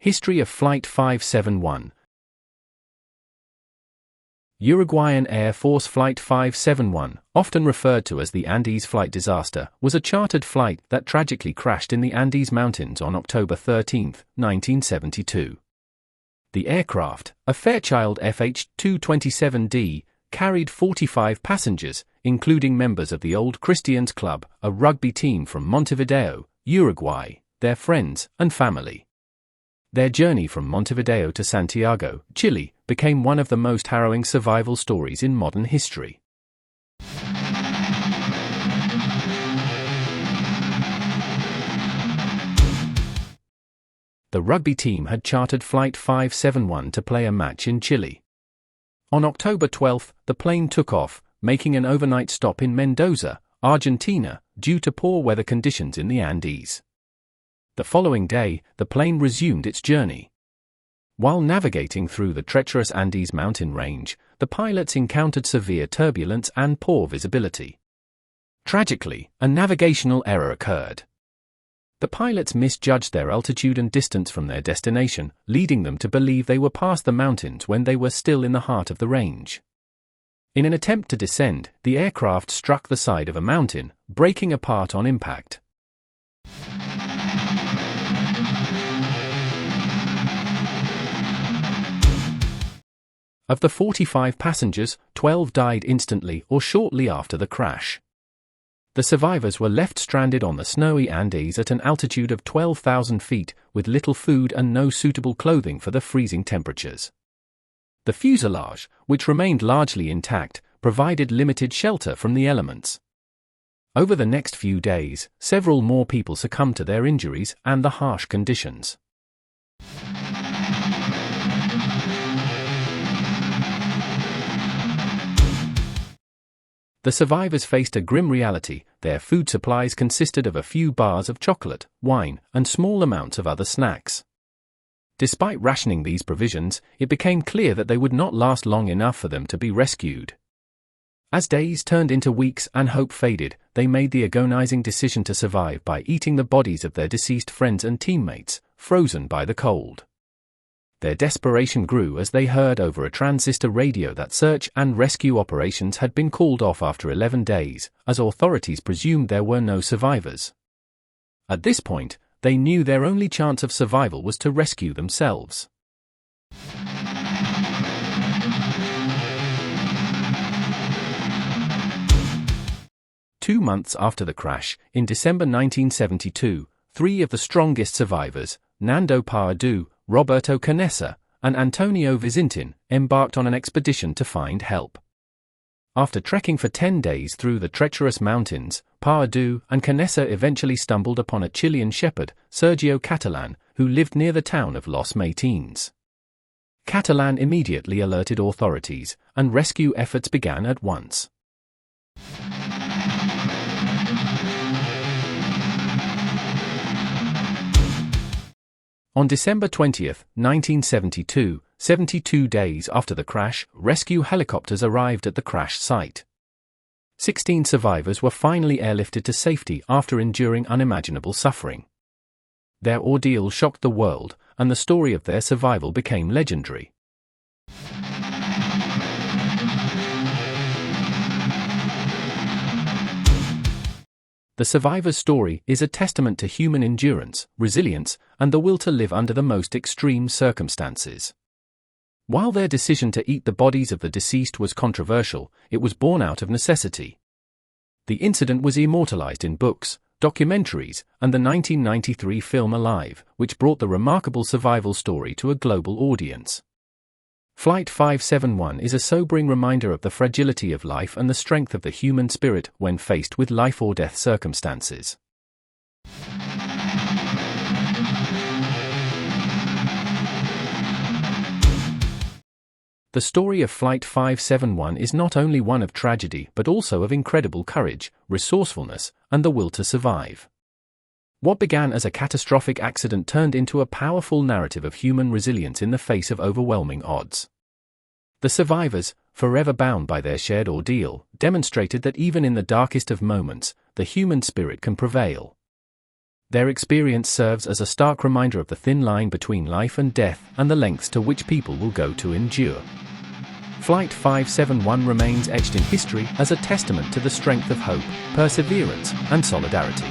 History of Flight 571. Uruguayan Air Force Flight 571, often referred to as the Andes flight disaster, was a chartered flight that tragically crashed in the Andes Mountains on October 13, 1972. The aircraft, a Fairchild FH-227D, carried 45 passengers, including members of the Old Christians Club, a rugby team from Montevideo, Uruguay, their friends and family. Their journey from Montevideo to Santiago, Chile, became one of the most harrowing survival stories in modern history. The rugby team had chartered Flight 571 to play a match in Chile. On October 12, the plane took off, making an overnight stop in Mendoza, Argentina, due to poor weather conditions in the Andes. The following day, the plane resumed its journey. While navigating through the treacherous Andes mountain range, the pilots encountered severe turbulence and poor visibility. Tragically, a navigational error occurred. The pilots misjudged their altitude and distance from their destination, leading them to believe they were past the mountains when they were still in the heart of the range. In an attempt to descend, the aircraft struck the side of a mountain, breaking apart on impact. Of the 45 passengers, 12 died instantly or shortly after the crash. The survivors were left stranded on the snowy Andes at an altitude of 12,000 feet, with little food and no suitable clothing for the freezing temperatures. The fuselage, which remained largely intact, provided limited shelter from the elements. Over the next few days, several more people succumbed to their injuries and the harsh conditions. The survivors faced a grim reality. Their food supplies consisted of a few bars of chocolate, wine, and small amounts of other snacks. Despite rationing these provisions, it became clear that they would not last long enough for them to be rescued. As days turned into weeks and hope faded, they made the agonizing decision to survive by eating the bodies of their deceased friends and teammates, frozen by the cold. Their desperation grew as they heard over a transistor radio that search and rescue operations had been called off after 11 days, as authorities presumed there were no survivors. At this point, they knew their only chance of survival was to rescue themselves. Two months after the crash, in December 1972, three of the strongest survivors, Nando Pardo, Roberto Canessa, and Antonio Vizintin, embarked on an expedition to find help. After trekking for 10 days through the treacherous mountains, Pardo and Canessa eventually stumbled upon a Chilean shepherd, Sergio Catalan, who lived near the town of Los Matines. Catalan immediately alerted authorities, and rescue efforts began at once. On December 20, 1972, 72 days after the crash, rescue helicopters arrived at the crash site. 16 survivors were finally airlifted to safety after enduring unimaginable suffering. Their ordeal shocked the world, and the story of their survival became legendary. The survivor's story is a testament to human endurance, resilience, and the will to live under the most extreme circumstances. While their decision to eat the bodies of the deceased was controversial, it was born out of necessity. The incident was immortalized in books, documentaries, and the 1993 film Alive, which brought the remarkable survival story to a global audience. Flight 571 is a sobering reminder of the fragility of life and the strength of the human spirit when faced with life-or-death circumstances. The story of Flight 571 is not only one of tragedy but also of incredible courage, resourcefulness, and the will to survive. What began as a catastrophic accident turned into a powerful narrative of human resilience in the face of overwhelming odds. The survivors, forever bound by their shared ordeal, demonstrated that even in the darkest of moments, the human spirit can prevail. Their experience serves as a stark reminder of the thin line between life and death and the lengths to which people will go to endure. Flight 571 remains etched in history as a testament to the strength of hope, perseverance, and solidarity.